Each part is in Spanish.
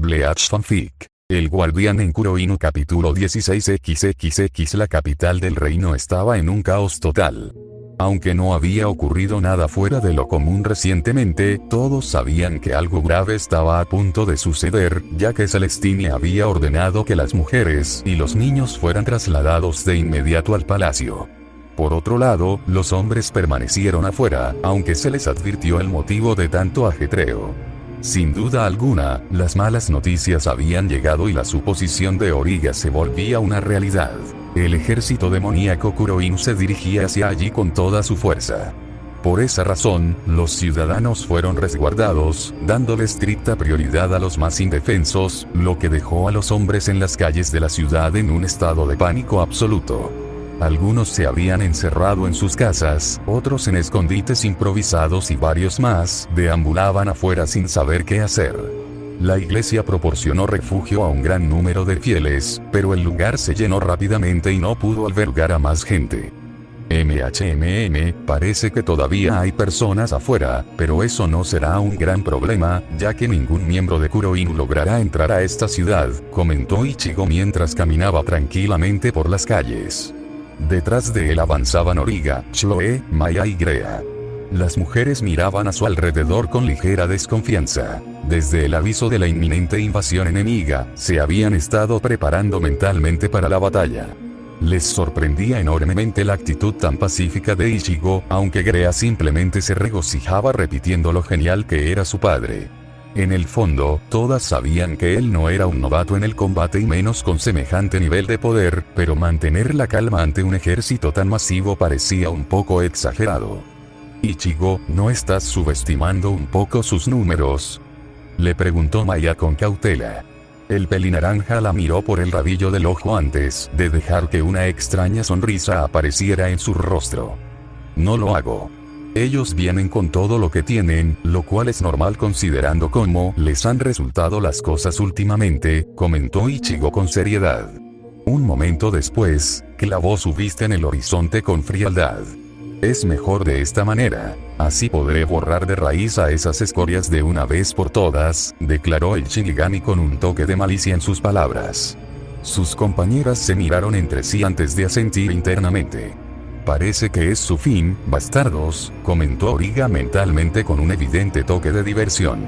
Bleach Fanfic. El guardián en Kuroinu capítulo 16xxx. La capital del reino estaba en un caos total. Aunque no había ocurrido nada fuera de lo común recientemente, todos sabían que algo grave estaba a punto de suceder, ya que Celestine había ordenado que las mujeres y los niños fueran trasladados de inmediato al palacio. Por otro lado, los hombres permanecieron afuera, aunque se les advirtió el motivo de tanto ajetreo. Sin duda alguna, las malas noticias habían llegado y la suposición de Origa se volvía una realidad. El ejército demoníaco Kuroinu se dirigía hacia allí con toda su fuerza. Por esa razón, los ciudadanos fueron resguardados, dándole estricta prioridad a los más indefensos, lo que dejó a los hombres en las calles de la ciudad en un estado de pánico absoluto. Algunos se habían encerrado en sus casas, otros en escondites improvisados y varios más deambulaban afuera sin saber qué hacer. La iglesia proporcionó refugio a un gran número de fieles, pero el lugar se llenó rápidamente y no pudo albergar a más gente. Parece que todavía hay personas afuera, pero eso no será un gran problema, ya que ningún miembro de Kuroinu logrará entrar a esta ciudad, comentó Ichigo mientras caminaba tranquilamente por las calles. Detrás de él avanzaban Origa, Chloe, Maya y Grea. Las mujeres miraban a su alrededor con ligera desconfianza. Desde el aviso de la inminente invasión enemiga, se habían estado preparando mentalmente para la batalla. Les sorprendía enormemente la actitud tan pacífica de Ichigo, aunque Grea simplemente se regocijaba repitiendo lo genial que era su padre. En el fondo, todas sabían que él no era un novato en el combate y menos con semejante nivel de poder, pero mantener la calma ante un ejército tan masivo parecía un poco exagerado. Ichigo, ¿no estás subestimando un poco sus números?, le preguntó Maya con cautela. El pelinaranja la miró por el rabillo del ojo antes de dejar que una extraña sonrisa apareciera en su rostro. No lo hago. Ellos vienen con todo lo que tienen, lo cual es normal considerando cómo les han resultado las cosas últimamente, comentó Ichigo con seriedad. Un momento después, clavó su vista en el horizonte con frialdad. Es mejor de esta manera, así podré borrar de raíz a esas escorias de una vez por todas, declaró el Shinigami con un toque de malicia en sus palabras. Sus compañeras se miraron entre sí antes de asentir internamente. Parece que es su fin, bastardos, comentó Origa mentalmente con un evidente toque de diversión.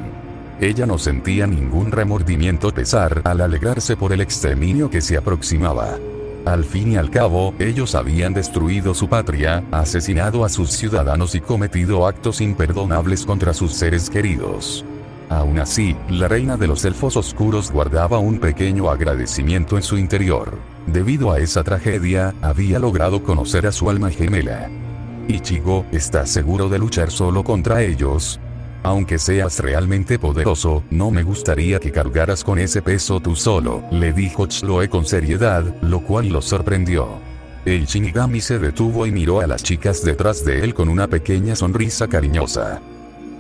Ella no sentía ningún remordimiento o pesar al alegrarse por el exterminio que se aproximaba. Al fin y al cabo, ellos habían destruido su patria, asesinado a sus ciudadanos y cometido actos imperdonables contra sus seres queridos. Aún así, la reina de los elfos oscuros guardaba un pequeño agradecimiento en su interior. Debido a esa tragedia, había logrado conocer a su alma gemela. Ichigo, ¿estás seguro de luchar solo contra ellos? Aunque seas realmente poderoso, no me gustaría que cargaras con ese peso tú solo, le dijo Chloe con seriedad, lo cual lo sorprendió. El Shinigami se detuvo y miró a las chicas detrás de él con una pequeña sonrisa cariñosa.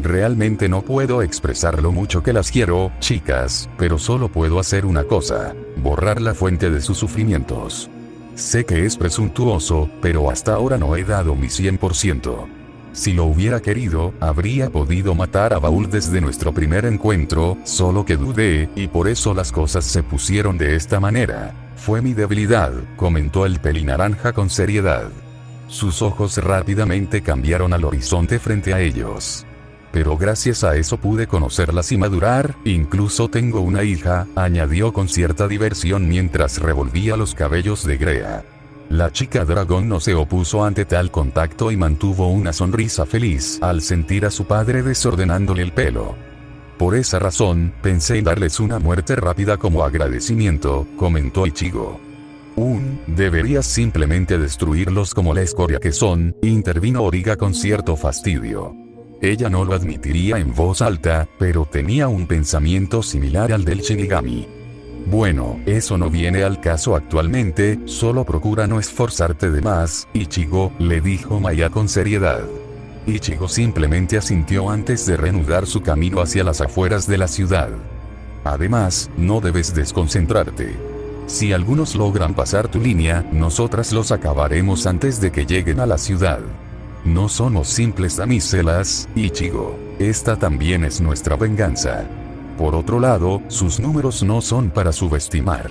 Realmente no puedo expresar lo mucho que las quiero, chicas, pero solo puedo hacer una cosa: borrar la fuente de sus sufrimientos. Sé que es presuntuoso, pero hasta ahora no he dado mi 100%. Si lo hubiera querido, habría podido matar a Baul desde nuestro primer encuentro, solo que dudé, y por eso las cosas se pusieron de esta manera. Fue mi debilidad, comentó el pelinaranja con seriedad. Sus ojos rápidamente cambiaron al horizonte frente a ellos. Pero gracias a eso pude conocerlas y madurar, incluso tengo una hija, añadió con cierta diversión mientras revolvía los cabellos de Grea. La chica dragón no se opuso ante tal contacto y mantuvo una sonrisa feliz al sentir a su padre desordenándole el pelo. Por esa razón, pensé en darles una muerte rápida como agradecimiento, comentó Ichigo. Deberías simplemente destruirlos como la escoria que son, intervino Origa con cierto fastidio. Ella no lo admitiría en voz alta, pero tenía un pensamiento similar al del Shinigami. Bueno, eso no viene al caso actualmente, solo procura no esforzarte de más, Ichigo, le dijo Maya con seriedad. Ichigo simplemente asintió antes de reanudar su camino hacia las afueras de la ciudad. Además, no debes desconcentrarte. Si algunos logran pasar tu línea, nosotras los acabaremos antes de que lleguen a la ciudad. No somos simples damiselas, Ichigo. Esta también es nuestra venganza. Por otro lado, sus números no son para subestimar.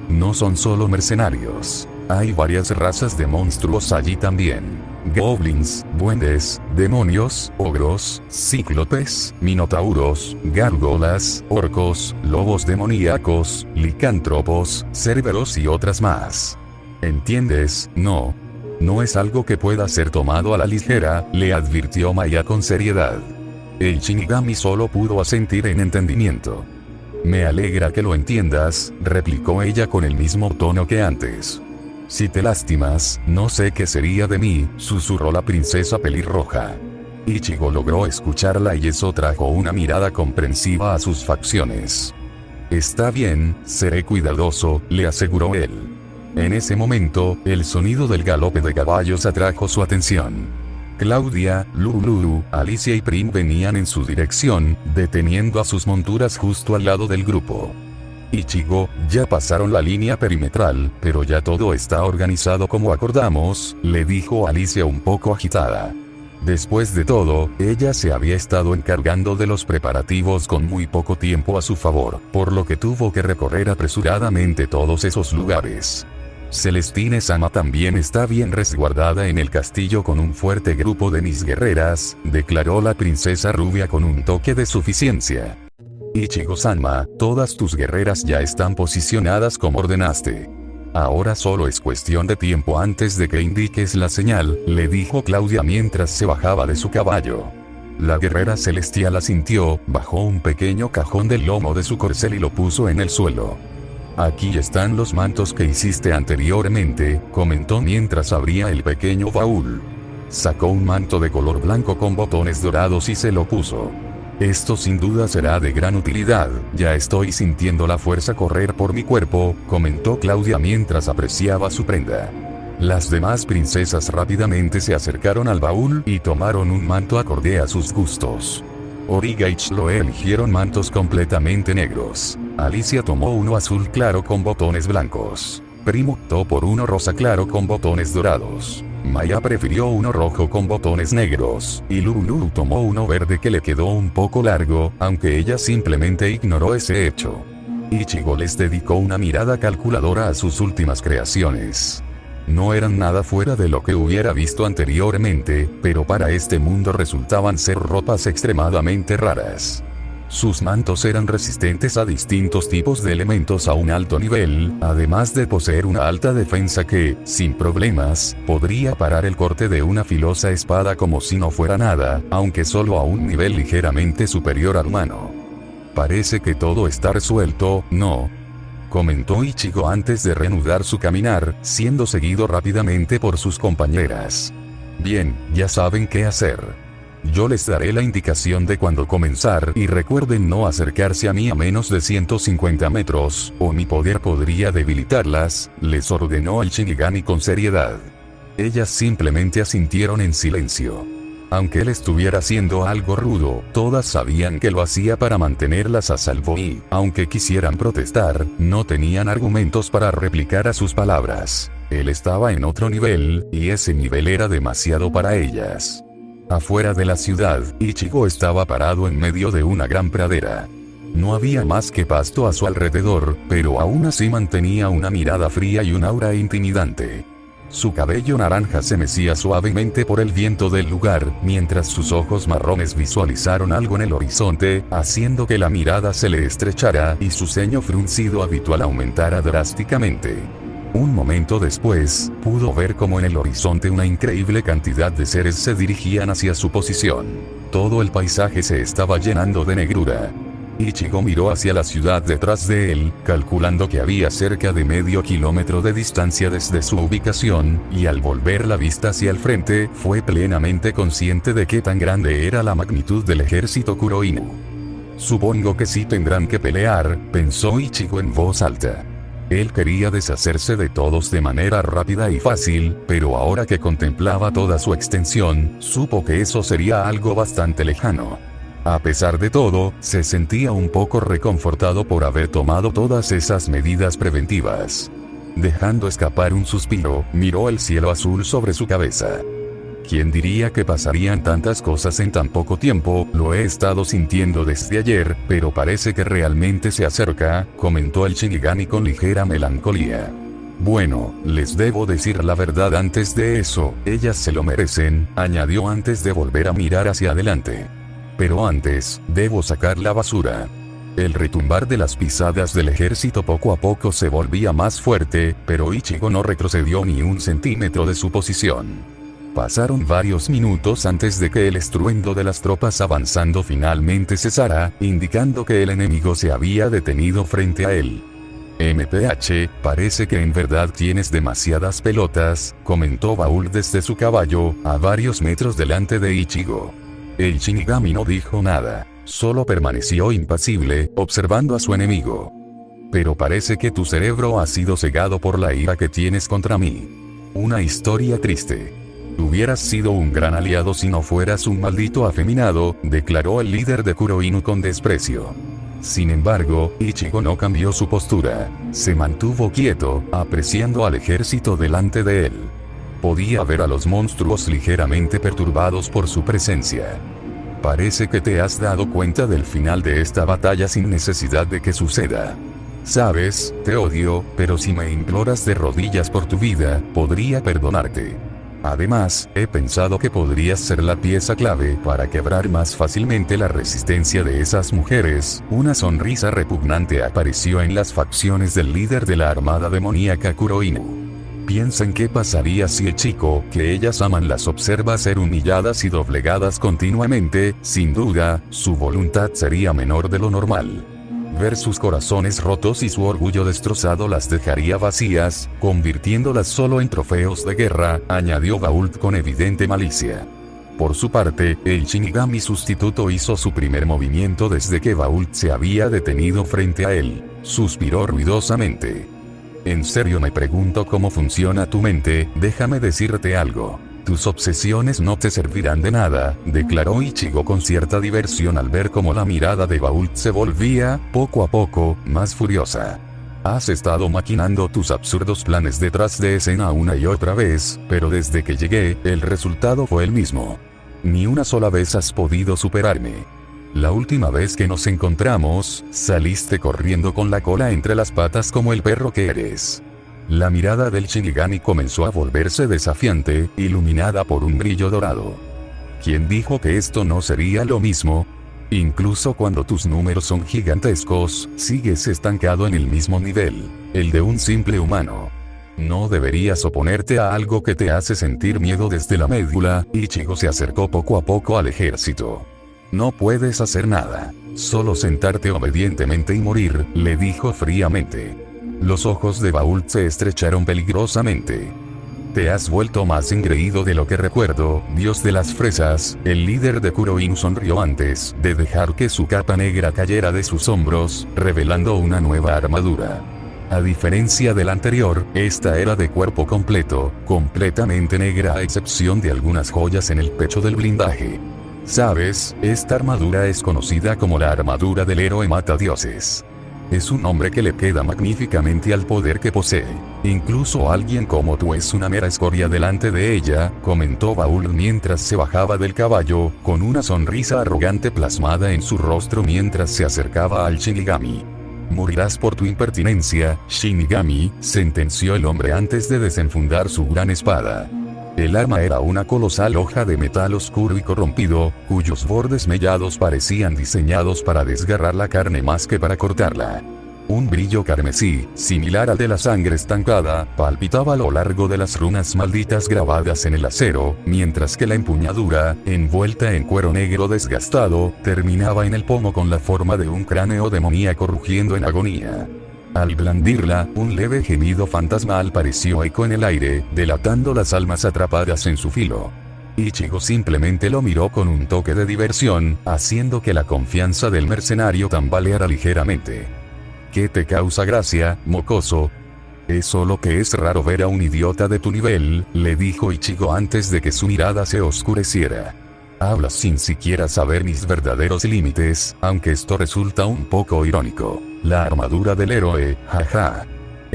No son solo mercenarios. Hay varias razas de monstruos allí también. Goblins, duendes, demonios, ogros, cíclopes, minotauros, gárgolas, orcos, lobos demoníacos, licántropos, cérberos y otras más. ¿Entiendes? No. No es algo que pueda ser tomado a la ligera, le advirtió Maya con seriedad. El Shinigami solo pudo asentir en entendimiento. Me alegra que lo entiendas, replicó ella con el mismo tono que antes. Si te lastimas, no sé qué sería de mí, susurró la princesa pelirroja. Ichigo logró escucharla y eso trajo una mirada comprensiva a sus facciones. Está bien, seré cuidadoso, le aseguró él. En ese momento, el sonido del galope de caballos atrajo su atención. Claudia, Lulu, Alicia y Prim venían en su dirección, deteniendo a sus monturas justo al lado del grupo. Ichigo, ya pasaron la línea perimetral, pero ya todo está organizado como acordamos, le dijo Alicia un poco agitada. Después de todo, ella se había estado encargando de los preparativos con muy poco tiempo a su favor, por lo que tuvo que recorrer apresuradamente todos esos lugares. Celestine-sama también está bien resguardada en el castillo con un fuerte grupo de mis guerreras, declaró la princesa rubia con un toque de suficiencia. Ichigo-sama, todas tus guerreras ya están posicionadas como ordenaste. Ahora solo es cuestión de tiempo antes de que indiques la señal, le dijo Claudia mientras se bajaba de su caballo. La guerrera celestial asintió, bajó un pequeño cajón del lomo de su corcel y lo puso en el suelo. Aquí están los mantos que hiciste anteriormente, comentó mientras abría el pequeño baúl. Sacó un manto de color blanco con botones dorados y se lo puso. Esto sin duda será de gran utilidad, ya estoy sintiendo la fuerza correr por mi cuerpo, comentó Claudia mientras apreciaba su prenda. Las demás princesas rápidamente se acercaron al baúl y tomaron un manto acorde a sus gustos. Origa y Chloe eligieron mantos completamente negros. Alicia tomó uno azul claro con botones blancos. Prim optó por uno rosa claro con botones dorados. Maya prefirió uno rojo con botones negros, y Lulu tomó uno verde que le quedó un poco largo, aunque ella simplemente ignoró ese hecho. Ichigo les dedicó una mirada calculadora a sus últimas creaciones. No eran nada fuera de lo que hubiera visto anteriormente, pero para este mundo resultaban ser ropas extremadamente raras. Sus mantos eran resistentes a distintos tipos de elementos a un alto nivel, además de poseer una alta defensa que, sin problemas, podría parar el corte de una filosa espada como si no fuera nada, aunque solo a un nivel ligeramente superior al humano. Parece que todo está resuelto, ¿no?, comentó Ichigo antes de reanudar su caminar, siendo seguido rápidamente por sus compañeras. Bien, ya saben qué hacer. Yo les daré la indicación de cuándo comenzar y recuerden no acercarse a mí a menos de 150 metros, o mi poder podría debilitarlas, les ordenó el Shinigami con seriedad. Ellas simplemente asintieron en silencio. Aunque él estuviera haciendo algo rudo, todas sabían que lo hacía para mantenerlas a salvo y, aunque quisieran protestar, no tenían argumentos para replicar a sus palabras. Él estaba en otro nivel, y ese nivel era demasiado para ellas. Afuera de la ciudad, Ichigo estaba parado en medio de una gran pradera. No había más que pasto a su alrededor, pero aún así mantenía una mirada fría y un aura intimidante. Su cabello naranja se mecía suavemente por el viento del lugar, mientras sus ojos marrones visualizaron algo en el horizonte, haciendo que la mirada se le estrechara y su ceño fruncido habitual aumentara drásticamente. Un momento después, pudo ver cómo en el horizonte una increíble cantidad de seres se dirigían hacia su posición. Todo el paisaje se estaba llenando de negrura. Ichigo miró hacia la ciudad detrás de él, calculando que había cerca de medio kilómetro de distancia desde su ubicación, y al volver la vista hacia el frente, fue plenamente consciente de qué tan grande era la magnitud del ejército Kuroinu. Supongo que sí tendrán que pelear, pensó Ichigo en voz alta. Él quería deshacerse de todos de manera rápida y fácil, pero ahora que contemplaba toda su extensión, supo que eso sería algo bastante lejano. A pesar de todo, se sentía un poco reconfortado por haber tomado todas esas medidas preventivas. Dejando escapar un suspiro, miró el cielo azul sobre su cabeza. ¿Quién diría que pasarían tantas cosas en tan poco tiempo? Lo he estado sintiendo desde ayer, pero parece que realmente se acerca, comentó el Shinigami con ligera melancolía. Bueno, les debo decir la verdad antes de eso, ellas se lo merecen, añadió antes de volver a mirar hacia adelante. Pero antes, debo sacar la basura. El retumbar de las pisadas del ejército poco a poco se volvía más fuerte, pero Ichigo no retrocedió ni un centímetro de su posición. Pasaron varios minutos antes de que el estruendo de las tropas avanzando finalmente cesara, indicando que el enemigo se había detenido frente a él. MPH, parece que en verdad tienes demasiadas pelotas, comentó Baul desde su caballo, a varios metros delante de Ichigo. El Shinigami no dijo nada, solo permaneció impasible, observando a su enemigo. Pero parece que tu cerebro ha sido cegado por la ira que tienes contra mí. Una historia triste. Hubieras sido un gran aliado si no fueras un maldito afeminado, declaró el líder de Kuroinu con desprecio. Sin embargo, Ichigo no cambió su postura. Se mantuvo quieto, apreciando al ejército delante de él. Podía ver a los monstruos ligeramente perturbados por su presencia. Parece que te has dado cuenta del final de esta batalla sin necesidad de que suceda. Sabes, te odio, pero si me imploras de rodillas por tu vida, podría perdonarte. Además, he pensado que podrías ser la pieza clave para quebrar más fácilmente la resistencia de esas mujeres. Una sonrisa repugnante apareció en las facciones del líder de la armada demoníaca Kuroinu. Piensa en qué pasaría si el chico que ellas aman las observa ser humilladas y doblegadas continuamente. Sin duda, su voluntad sería menor de lo normal. Ver sus corazones rotos y su orgullo destrozado las dejaría vacías, convirtiéndolas solo en trofeos de guerra, añadió Bault con evidente malicia. Por su parte, el Shinigami sustituto hizo su primer movimiento desde que Bault se había detenido frente a él. Suspiró ruidosamente. En serio me pregunto cómo funciona tu mente, déjame decirte algo. Tus obsesiones no te servirán de nada, declaró Ichigo con cierta diversión al ver cómo la mirada de Bault se volvía, poco a poco, más furiosa. Has estado maquinando tus absurdos planes detrás de escena una y otra vez, pero desde que llegué, el resultado fue el mismo. Ni una sola vez has podido superarme. La última vez que nos encontramos, saliste corriendo con la cola entre las patas como el perro que eres. La mirada del Shinigami comenzó a volverse desafiante, iluminada por un brillo dorado. ¿Quién dijo que esto no sería lo mismo? Incluso cuando tus números son gigantescos, sigues estancado en el mismo nivel, el de un simple humano. No deberías oponerte a algo que te hace sentir miedo desde la médula. Ichigo se acercó poco a poco al ejército. No puedes hacer nada, solo sentarte obedientemente y morir, le dijo fríamente. Los ojos de Bault se estrecharon peligrosamente. Te has vuelto más engreído de lo que recuerdo, dios de las fresas. El líder de Kuroinu sonrió antes de dejar que su capa negra cayera de sus hombros, revelando una nueva armadura. A diferencia de la anterior, esta era de cuerpo completo, completamente negra a excepción de algunas joyas en el pecho del blindaje. Sabes, esta armadura es conocida como la armadura del héroe matadioses. Es un nombre que le queda magníficamente al poder que posee. Incluso alguien como tú es una mera escoria delante de ella, comentó Baul mientras se bajaba del caballo, con una sonrisa arrogante plasmada en su rostro mientras se acercaba al Shinigami. Morirás por tu impertinencia, Shinigami, sentenció el hombre antes de desenfundar su gran espada. El arma era una colosal hoja de metal oscuro y corrompido, cuyos bordes mellados parecían diseñados para desgarrar la carne más que para cortarla. Un brillo carmesí, similar al de la sangre estancada, palpitaba a lo largo de las runas malditas grabadas en el acero, mientras que la empuñadura, envuelta en cuero negro desgastado, terminaba en el pomo con la forma de un cráneo demoníaco rugiendo en agonía. Al blandirla, un leve gemido fantasmal pareció eco en el aire, delatando las almas atrapadas en su filo. Ichigo simplemente lo miró con un toque de diversión, haciendo que la confianza del mercenario tambaleara ligeramente. ¿Qué te causa gracia, mocoso? Es solo que es raro ver a un idiota de tu nivel, le dijo Ichigo antes de que su mirada se oscureciera. Hablas sin siquiera saber mis verdaderos límites, aunque esto resulta un poco irónico. La armadura del héroe, jaja.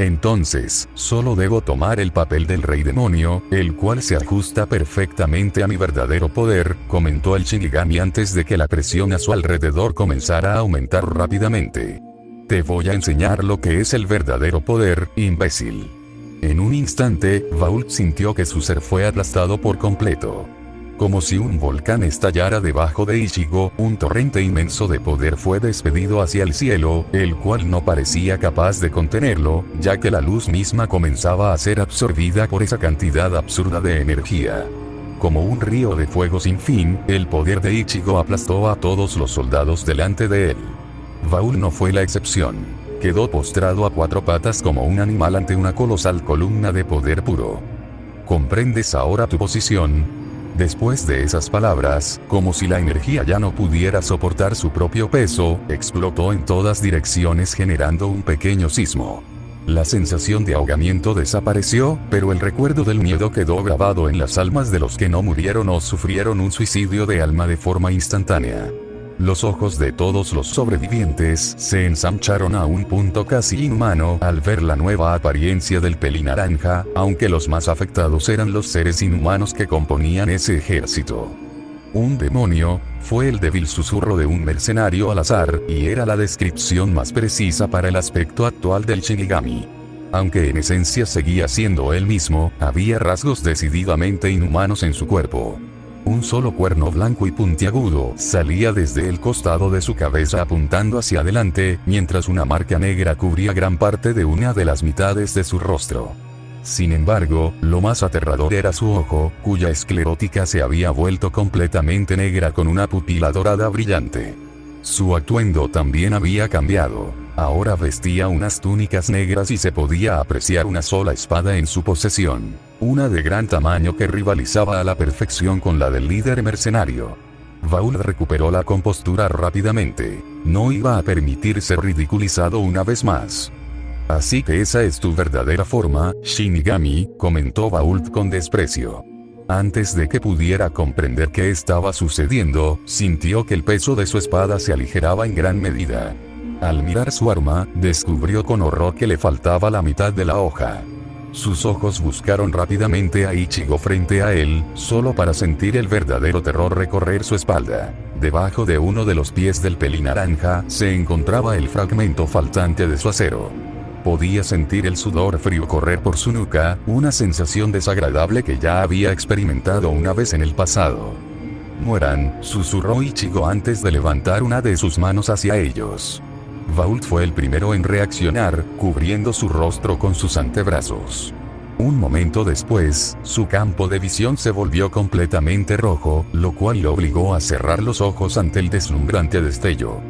Entonces, solo debo tomar el papel del rey demonio, el cual se ajusta perfectamente a mi verdadero poder, comentó el Shinigami antes de que la presión a su alrededor comenzara a aumentar rápidamente. Te voy a enseñar lo que es el verdadero poder, imbécil. En un instante, Vault sintió que su ser fue aplastado por completo. Como si un volcán estallara debajo de Ichigo, un torrente inmenso de poder fue despedido hacia el cielo, el cual no parecía capaz de contenerlo, ya que la luz misma comenzaba a ser absorbida por esa cantidad absurda de energía. Como un río de fuego sin fin, el poder de Ichigo aplastó a todos los soldados delante de él. Vault no fue la excepción. Quedó postrado a cuatro patas como un animal ante una colosal columna de poder puro. ¿Comprendes ahora tu posición? Después de esas palabras, como si la energía ya no pudiera soportar su propio peso, explotó en todas direcciones generando un pequeño sismo. La sensación de ahogamiento desapareció, pero el recuerdo del miedo quedó grabado en las almas de los que no murieron o sufrieron un suicidio de alma de forma instantánea. Los ojos de todos los sobrevivientes se ensancharon a un punto casi inhumano al ver la nueva apariencia del pelinaranja, aunque los más afectados eran los seres inhumanos que componían ese ejército. Un demonio, fue el débil susurro de un mercenario al azar, y era la descripción más precisa para el aspecto actual del Shinigami. Aunque en esencia seguía siendo él mismo, había rasgos decididamente inhumanos en su cuerpo. Un solo cuerno blanco y puntiagudo salía desde el costado de su cabeza apuntando hacia adelante, mientras una marca negra cubría gran parte de una de las mitades de su rostro. Sin embargo, lo más aterrador era su ojo, cuya esclerótica se había vuelto completamente negra con una pupila dorada brillante. Su atuendo también había cambiado. Ahora vestía unas túnicas negras y se podía apreciar una sola espada en su posesión. Una de gran tamaño que rivalizaba a la perfección con la del líder mercenario. Vault recuperó la compostura rápidamente. No iba a permitir ser ridiculizado una vez más. Así que esa es tu verdadera forma, Shinigami, comentó Vault con desprecio. Antes de que pudiera comprender qué estaba sucediendo, sintió que el peso de su espada se aligeraba en gran medida. Al mirar su arma, descubrió con horror que le faltaba la mitad de la hoja. Sus ojos buscaron rápidamente a Ichigo frente a él, solo para sentir el verdadero terror recorrer su espalda. Debajo de uno de los pies del pelinaranja, se encontraba el fragmento faltante de su acero. Podía sentir el sudor frío correr por su nuca, una sensación desagradable que ya había experimentado una vez en el pasado. Mueran, susurró Ichigo antes de levantar una de sus manos hacia ellos. Vault fue el primero en reaccionar, cubriendo su rostro con sus antebrazos. Un momento después, su campo de visión se volvió completamente rojo, lo cual lo obligó a cerrar los ojos ante el deslumbrante destello.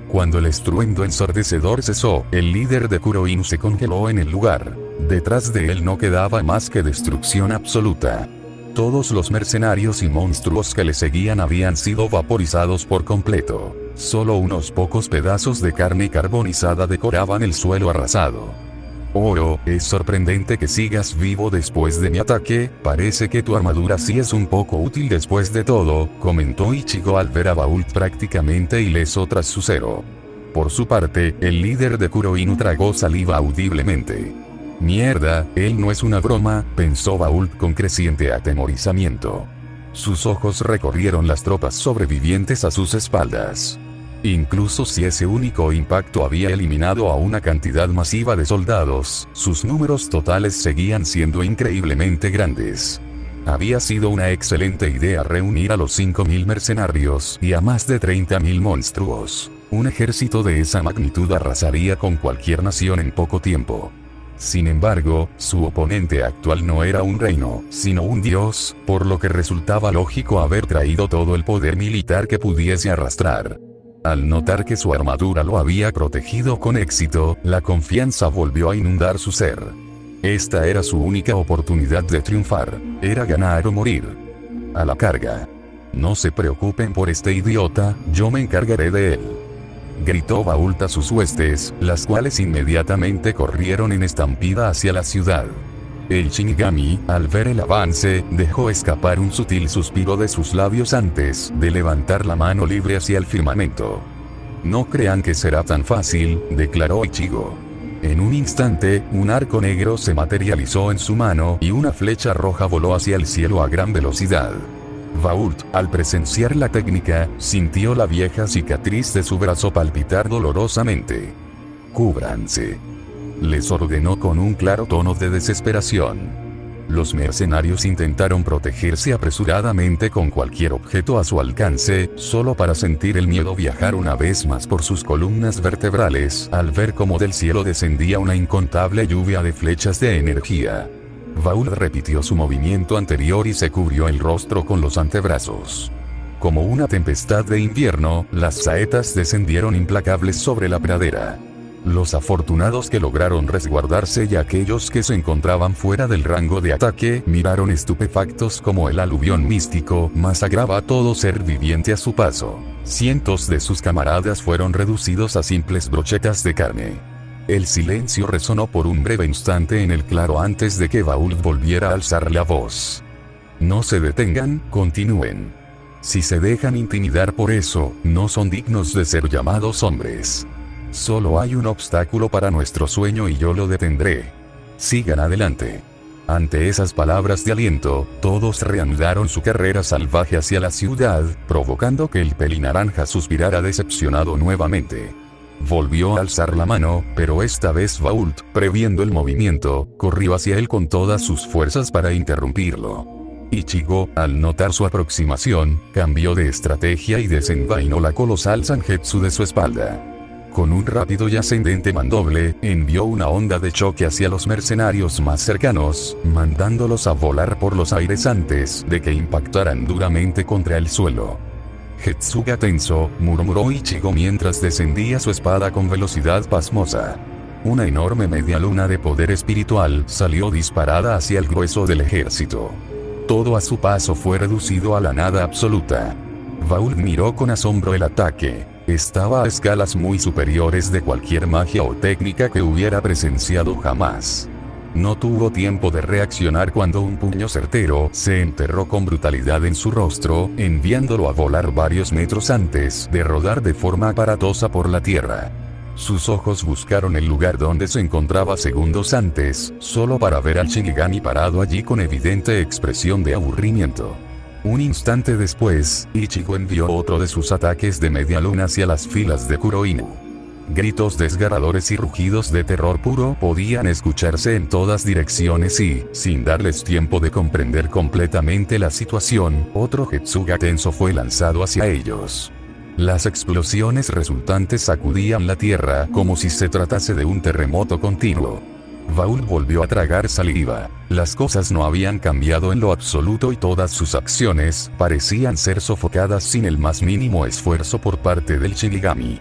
Cuando el estruendo ensordecedor cesó, el líder de Kuroinu se congeló en el lugar. Detrás de él no quedaba más que destrucción absoluta. Todos los mercenarios y monstruos que le seguían habían sido vaporizados por completo. Solo unos pocos pedazos de carne carbonizada decoraban el suelo arrasado. Oro, es sorprendente que sigas vivo después de mi ataque, parece que tu armadura sí es un poco útil después de todo, comentó Ichigo al ver a Vault prácticamente ileso tras su cero. Por su parte, el líder de Kuroinu tragó saliva audiblemente. Mierda, él no es una broma, pensó Vault con creciente atemorizamiento. Sus ojos recorrieron las tropas sobrevivientes a sus espaldas. Incluso si ese único impacto había eliminado a una cantidad masiva de soldados, sus números totales seguían siendo increíblemente grandes. Había sido una excelente idea reunir a los 5.000 mercenarios y a más de 30.000 monstruos. Un ejército de esa magnitud arrasaría con cualquier nación en poco tiempo. Sin embargo, su oponente actual no era un reino, sino un dios, por lo que resultaba lógico haber traído todo el poder militar que pudiese arrastrar. Al notar que su armadura lo había protegido con éxito, la confianza volvió a inundar su ser. Esta era su única oportunidad de triunfar, era ganar o morir. A la carga. No se preocupen por este idiota, yo me encargaré de él. Gritó Vault a sus huestes, las cuales inmediatamente corrieron en estampida hacia la ciudad. El Shinigami, al ver el avance, dejó escapar un sutil suspiro de sus labios antes de levantar la mano libre hacia el firmamento. No crean que será tan fácil, declaró Ichigo. En un instante, un arco negro se materializó en su mano y una flecha roja voló hacia el cielo a gran velocidad. Vault, al presenciar la técnica, sintió la vieja cicatriz de su brazo palpitar dolorosamente. «Cúbranse», les ordenó con un claro tono de desesperación. Los mercenarios intentaron protegerse apresuradamente con cualquier objeto a su alcance, solo para sentir el miedo viajar una vez más por sus columnas vertebrales, al ver cómo del cielo descendía una incontable lluvia de flechas de energía. Vault repitió su movimiento anterior y se cubrió el rostro con los antebrazos. Como una tempestad de invierno, las saetas descendieron implacables sobre la pradera. Los afortunados que lograron resguardarse y aquellos que se encontraban fuera del rango de ataque miraron estupefactos como el aluvión místico masacraba a todo ser viviente a su paso. Cientos de sus camaradas fueron reducidos a simples brochetas de carne. El silencio resonó por un breve instante en el claro antes de que Vault volviera a alzar la voz. «No se detengan, continúen. Si se dejan intimidar por eso, no son dignos de ser llamados hombres. Solo hay un obstáculo para nuestro sueño y yo lo detendré. Sigan adelante». Ante esas palabras de aliento, todos reanudaron su carrera salvaje hacia la ciudad, provocando que el pelinaranja suspirara decepcionado nuevamente. Volvió a alzar la mano, pero esta vez Vault, previendo el movimiento, corrió hacia él con todas sus fuerzas para interrumpirlo. Ichigo, al notar su aproximación, cambió de estrategia y desenvainó la colosal Zangetsu de su espalda. Con un rápido y ascendente mandoble, envió una onda de choque hacia los mercenarios más cercanos, mandándolos a volar por los aires antes de que impactaran duramente contra el suelo. «Getsuga Tenso», murmuró Ichigo mientras descendía su espada con velocidad pasmosa. Una enorme media luna de poder espiritual salió disparada hacia el grueso del ejército. Todo a su paso fue reducido a la nada absoluta. Vault miró con asombro el ataque. Estaba a escalas muy superiores de cualquier magia o técnica que hubiera presenciado jamás. No tuvo tiempo de reaccionar cuando un puño certero se enterró con brutalidad en su rostro, enviándolo a volar varios metros antes de rodar de forma aparatosa por la tierra. Sus ojos buscaron el lugar donde se encontraba segundos antes, solo para ver al Shinigami parado allí con evidente expresión de aburrimiento. Un instante después, Ichigo envió otro de sus ataques de media luna hacia las filas de Kuroinu. Gritos desgarradores y rugidos de terror puro podían escucharse en todas direcciones y, sin darles tiempo de comprender completamente la situación, otro Getsuga Tenso fue lanzado hacia ellos. Las explosiones resultantes sacudían la tierra como si se tratase de un terremoto continuo. Vault volvió a tragar saliva. Las cosas no habían cambiado en lo absoluto y todas sus acciones parecían ser sofocadas sin el más mínimo esfuerzo por parte del Shinigami.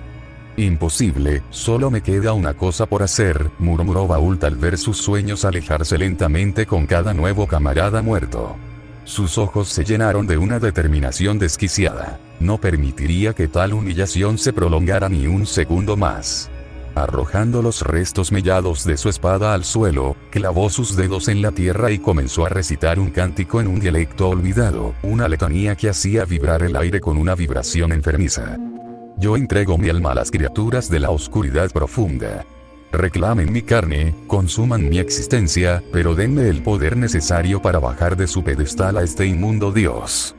«Imposible, solo me queda una cosa por hacer», murmuró Vault al ver sus sueños alejarse lentamente con cada nuevo camarada muerto. Sus ojos se llenaron de una determinación desquiciada. No permitiría que tal humillación se prolongara ni un segundo más. Arrojando los restos mellados de su espada al suelo, clavó sus dedos en la tierra y comenzó a recitar un cántico en un dialecto olvidado, una letanía que hacía vibrar el aire con una vibración enfermiza. «Yo entrego mi alma a las criaturas de la oscuridad profunda. Reclamen mi carne, consuman mi existencia, pero denme el poder necesario para bajar de su pedestal a este inmundo dios»,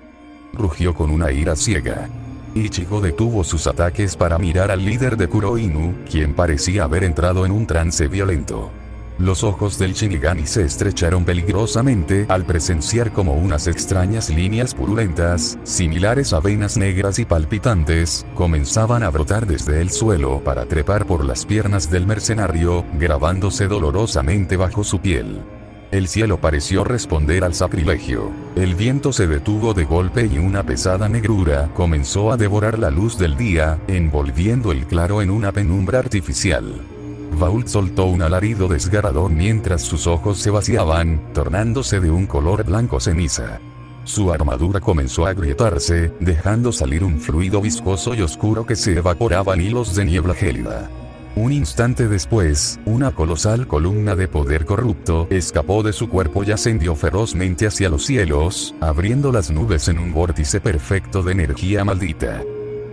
rugió con una ira ciega. Ichigo detuvo sus ataques para mirar al líder de Kuroinu, quien parecía haber entrado en un trance violento. Los ojos del Shinigami se estrecharon peligrosamente al presenciar como unas extrañas líneas purulentas, similares a venas negras y palpitantes, comenzaban a brotar desde el suelo para trepar por las piernas del mercenario, grabándose dolorosamente bajo su piel. El cielo pareció responder al sacrilegio. El viento se detuvo de golpe y una pesada negrura comenzó a devorar la luz del día, envolviendo el claro en una penumbra artificial. Vault soltó un alarido desgarrador mientras sus ojos se vaciaban, tornándose de un color blanco ceniza. Su armadura comenzó a agrietarse, dejando salir un fluido viscoso y oscuro que se evaporaba en hilos de niebla gélida. Un instante después, una colosal columna de poder corrupto escapó de su cuerpo y ascendió ferozmente hacia los cielos, abriendo las nubes en un vórtice perfecto de energía maldita.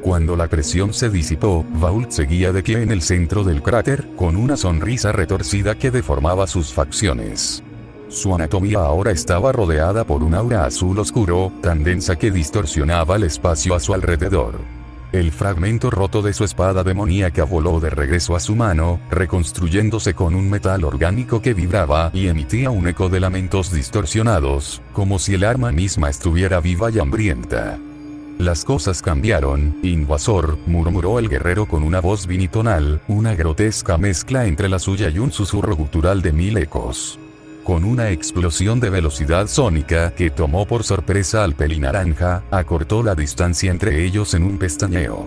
Cuando la presión se disipó, Vault seguía de pie en el centro del cráter, con una sonrisa retorcida que deformaba sus facciones. Su anatomía ahora estaba rodeada por un aura azul oscuro, tan densa que distorsionaba el espacio a su alrededor. El fragmento roto de su espada demoníaca voló de regreso a su mano, reconstruyéndose con un metal orgánico que vibraba y emitía un eco de lamentos distorsionados, como si el arma misma estuviera viva y hambrienta. Las cosas cambiaron, invasor, murmuró el guerrero con una voz binitonal, una grotesca mezcla entre la suya y un susurro gutural de 1000 ecos. Con una explosión de velocidad sónica que tomó por sorpresa al pelinaranja, acortó la distancia entre ellos en un pestañeo.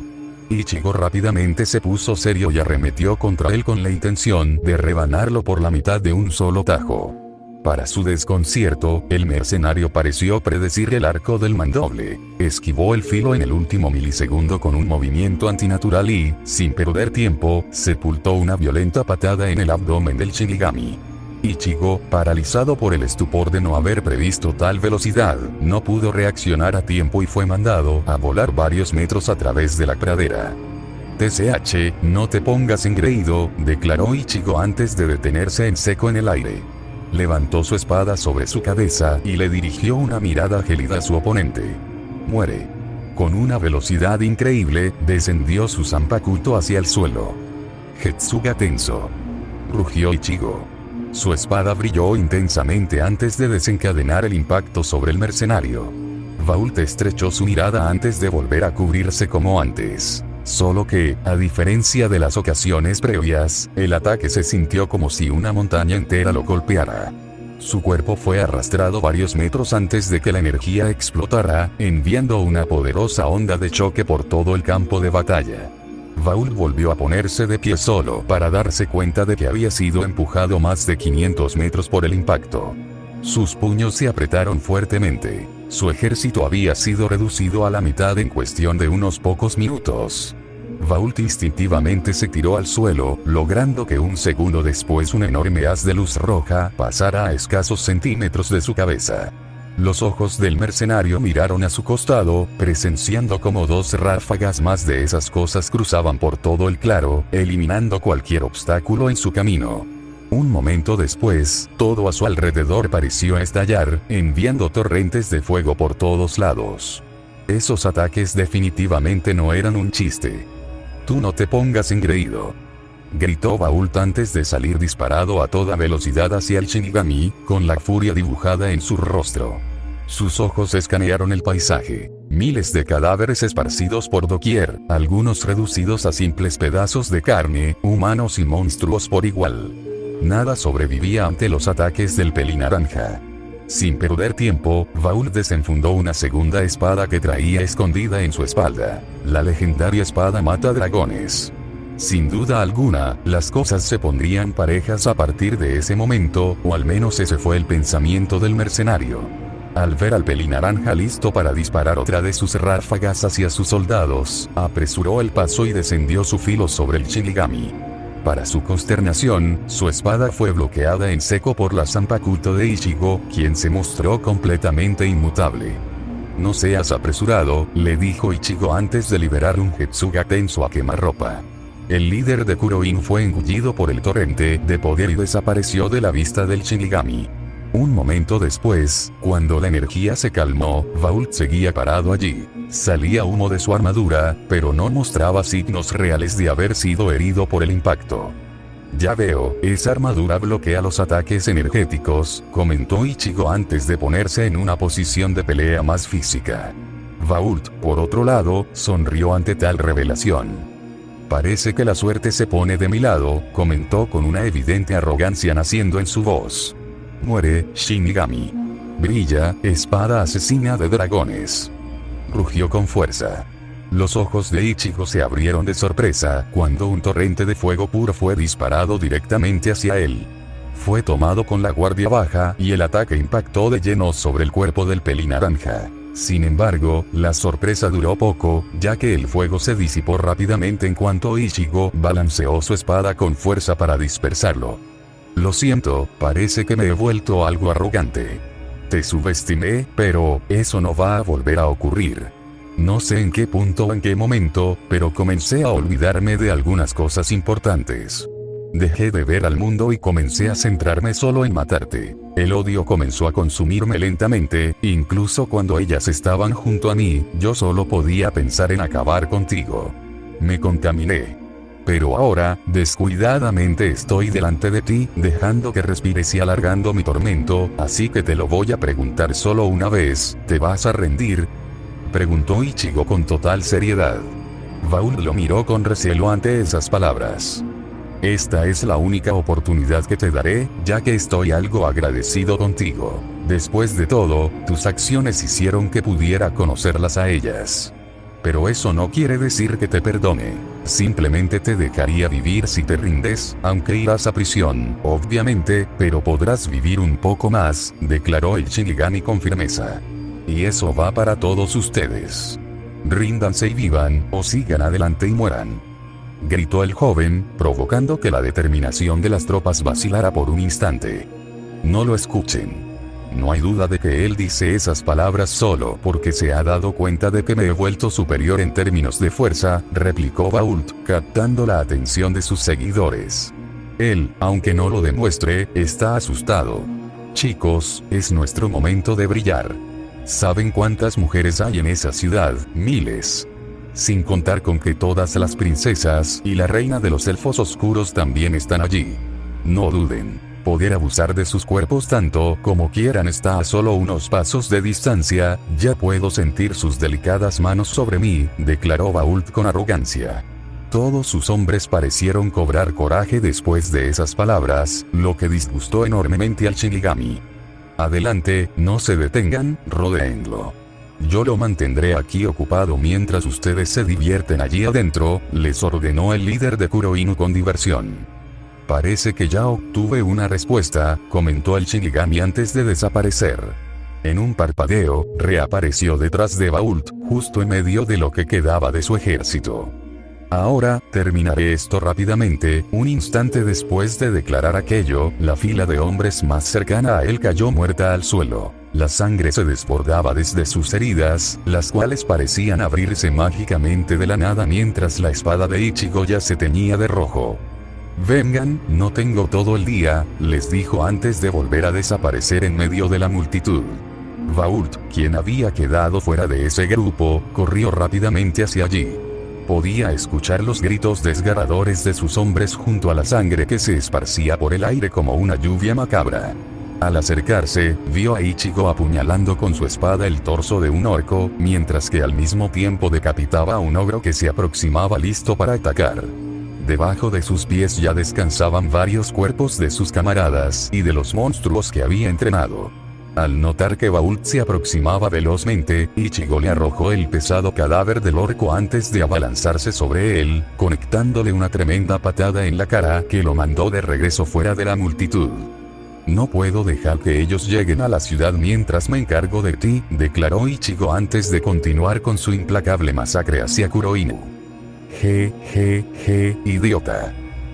Ichigo rápidamente se puso serio y arremetió contra él con la intención de rebanarlo por la mitad de un solo tajo. Para su desconcierto, el mercenario pareció predecir el arco del mandoble, esquivó el filo en el último milisegundo con un movimiento antinatural y, sin perder tiempo, sepultó una violenta patada en el abdomen del Shinigami. Ichigo, paralizado por el estupor de no haber previsto tal velocidad, no pudo reaccionar a tiempo y fue mandado a volar varios metros a través de la pradera. TCH, no te pongas engreído, declaró Ichigo antes de detenerse en seco en el aire. Levantó su espada sobre su cabeza y le dirigió una mirada gélida a su oponente. Muere. Con una velocidad increíble, descendió su Zanpakuto hacia el suelo. Getsuga tenso. Rugió Ichigo. Su espada brilló intensamente antes de desencadenar el impacto sobre el mercenario. Vault estrechó su mirada antes de volver a cubrirse como antes. Solo que, a diferencia de las ocasiones previas, el ataque se sintió como si una montaña entera lo golpeara. Su cuerpo fue arrastrado varios metros antes de que la energía explotara, enviando una poderosa onda de choque por todo el campo de batalla. Vault volvió a ponerse de pie solo para darse cuenta de que había sido empujado más de 500 metros por el impacto. Sus puños se apretaron fuertemente. Su ejército había sido reducido a la mitad en cuestión de unos pocos minutos. Vault instintivamente se tiró al suelo, logrando que un segundo después un enorme haz de luz roja pasara a escasos centímetros de su cabeza. Los ojos del mercenario miraron a su costado, presenciando como 2 ráfagas más de esas cosas cruzaban por todo el claro, eliminando cualquier obstáculo en su camino. Un momento después, todo a su alrededor pareció estallar, enviando torrentes de fuego por todos lados. Esos ataques definitivamente no eran un chiste. Tú no te pongas engreído, gritó Vault antes de salir disparado a toda velocidad hacia el Shinigami, con la furia dibujada en su rostro. Sus ojos escanearon el paisaje. Miles de cadáveres esparcidos por doquier, algunos reducidos a simples pedazos de carne, humanos y monstruos por igual. Nada sobrevivía ante los ataques del pelinaranja. Sin perder tiempo, Vault desenfundó una segunda espada que traía escondida en su espalda. La legendaria espada mata dragones. Sin duda alguna, las cosas se pondrían parejas a partir de ese momento, o al menos ese fue el pensamiento del mercenario. Al ver al pelinaranja listo para disparar otra de sus ráfagas hacia sus soldados, apresuró el paso y descendió su filo sobre el Shinigami. Para su consternación, su espada fue bloqueada en seco por la Zanpakuto de Ichigo, quien se mostró completamente inmutable. No seas apresurado, le dijo Ichigo antes de liberar un Getsuga tenso a quemarropa. El líder de Kuroin fue engullido por el torrente de poder y desapareció de la vista del Shinigami. Un momento después, cuando la energía se calmó, Vault seguía parado allí. Salía humo de su armadura, pero no mostraba signos reales de haber sido herido por el impacto. Ya veo, esa armadura bloquea los ataques energéticos, comentó Ichigo antes de ponerse en una posición de pelea más física. Vault, por otro lado, sonrió ante tal revelación. Parece que la suerte se pone de mi lado, comentó con una evidente arrogancia naciendo en su voz. Muere, Shinigami. Brilla, espada asesina de dragones. Rugió con fuerza. Los ojos de Ichigo se abrieron de sorpresa cuando un torrente de fuego puro fue disparado directamente hacia él. Fue tomado con la guardia baja y el ataque impactó de lleno sobre el cuerpo del pelinaranja. Sin embargo, la sorpresa duró poco, ya que el fuego se disipó rápidamente en cuanto Ichigo balanceó su espada con fuerza para dispersarlo. Lo siento, parece que me he vuelto algo arrogante. Te subestimé, pero eso no va a volver a ocurrir. No sé en qué punto o en qué momento, pero comencé a olvidarme de algunas cosas importantes. Dejé de ver al mundo y comencé a centrarme solo en matarte. El odio comenzó a consumirme lentamente, incluso cuando ellas estaban junto a mí, yo solo podía pensar en acabar contigo. Me contaminé. Pero ahora, descuidadamente estoy delante de ti, dejando que respires y alargando mi tormento, así que te lo voy a preguntar solo una vez, ¿te vas a rendir?, preguntó Ichigo con total seriedad. Baul lo miró con recelo ante esas palabras. Esta es la única oportunidad que te daré, ya que estoy algo agradecido contigo. Después de todo, tus acciones hicieron que pudiera conocerlas a ellas. Pero eso no quiere decir que te perdone. Simplemente te dejaría vivir si te rindes, aunque irás a prisión, obviamente, pero podrás vivir un poco más, declaró el Shinigami con firmeza. Y eso va para todos ustedes. Ríndanse y vivan, o sigan adelante y mueran, gritó el joven, provocando que la determinación de las tropas vacilara por un instante. No lo escuchen. No hay duda de que él dice esas palabras solo porque se ha dado cuenta de que me he vuelto superior en términos de fuerza, replicó Bault, captando la atención de sus seguidores. Él, aunque no lo demuestre, está asustado. Chicos, es nuestro momento de brillar. ¿Saben cuántas mujeres hay en esa ciudad? Miles. Sin contar con que todas las princesas y la reina de los elfos oscuros también están allí. No duden. Poder abusar de sus cuerpos tanto como quieran está a solo unos pasos de distancia, ya puedo sentir sus delicadas manos sobre mí, declaró Bault con arrogancia. Todos sus hombres parecieron cobrar coraje después de esas palabras, lo que disgustó enormemente al Shinigami. Adelante, no se detengan, rodéenlo. Yo lo mantendré aquí ocupado mientras ustedes se divierten allí adentro, les ordenó el líder de Kuroinu con diversión. Parece que ya obtuve una respuesta, comentó el Shinigami antes de desaparecer. En un parpadeo, reapareció detrás de Bault, justo en medio de lo que quedaba de su ejército. Ahora, terminaré esto rápidamente. Un instante después de declarar aquello, la fila de hombres más cercana a él cayó muerta al suelo. La sangre se desbordaba desde sus heridas, las cuales parecían abrirse mágicamente de la nada mientras la espada de Ichigo ya se teñía de rojo. Vengan, no tengo todo el día, les dijo antes de volver a desaparecer en medio de la multitud. Bault, quien había quedado fuera de ese grupo, corrió rápidamente hacia allí. Podía escuchar los gritos desgarradores de sus hombres junto a la sangre que se esparcía por el aire como una lluvia macabra. Al acercarse, vio a Ichigo apuñalando con su espada el torso de un orco, mientras que al mismo tiempo decapitaba a un ogro que se aproximaba listo para atacar. Debajo de sus pies ya descansaban varios cuerpos de sus camaradas y de los monstruos que había entrenado. Al notar que Bault se aproximaba velozmente, Ichigo le arrojó el pesado cadáver del orco antes de abalanzarse sobre él, conectándole una tremenda patada en la cara que lo mandó de regreso fuera de la multitud. No puedo dejar que ellos lleguen a la ciudad mientras me encargo de ti, declaró Ichigo antes de continuar con su implacable masacre hacia Kuroinu. Idiota.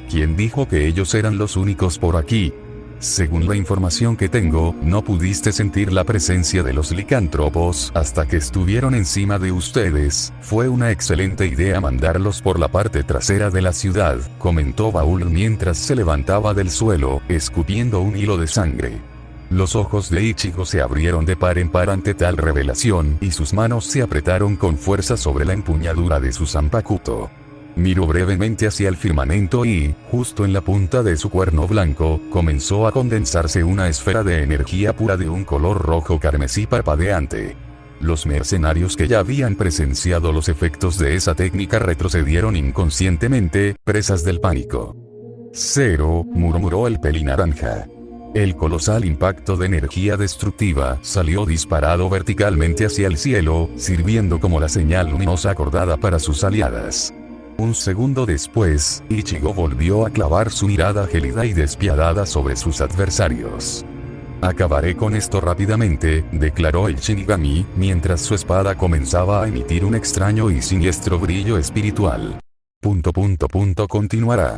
¿Quién dijo que ellos eran los únicos por aquí? Según la información que tengo, no pudiste sentir la presencia de los licántropos hasta que estuvieron encima de ustedes. Fue una excelente idea mandarlos por la parte trasera de la ciudad, comentó Baul mientras se levantaba del suelo, escupiendo un hilo de sangre. Los ojos de Ichigo se abrieron de par en par ante tal revelación y sus manos se apretaron con fuerza sobre la empuñadura de su Zanpakuto. Miró brevemente hacia el firmamento y, justo en la punta de su cuerno blanco, comenzó a condensarse una esfera de energía pura de un color rojo carmesí parpadeante. Los mercenarios que ya habían presenciado los efectos de esa técnica retrocedieron inconscientemente, presas del pánico. «Cero», murmuró el pelinaranja. El colosal impacto de energía destructiva salió disparado verticalmente hacia el cielo, sirviendo como la señal luminosa acordada para sus aliadas. Un segundo después, Ichigo volvió a clavar su mirada gélida y despiadada sobre sus adversarios. «Acabaré con esto rápidamente», declaró el Shinigami, mientras su espada comenzaba a emitir un extraño y siniestro brillo espiritual. Continuará.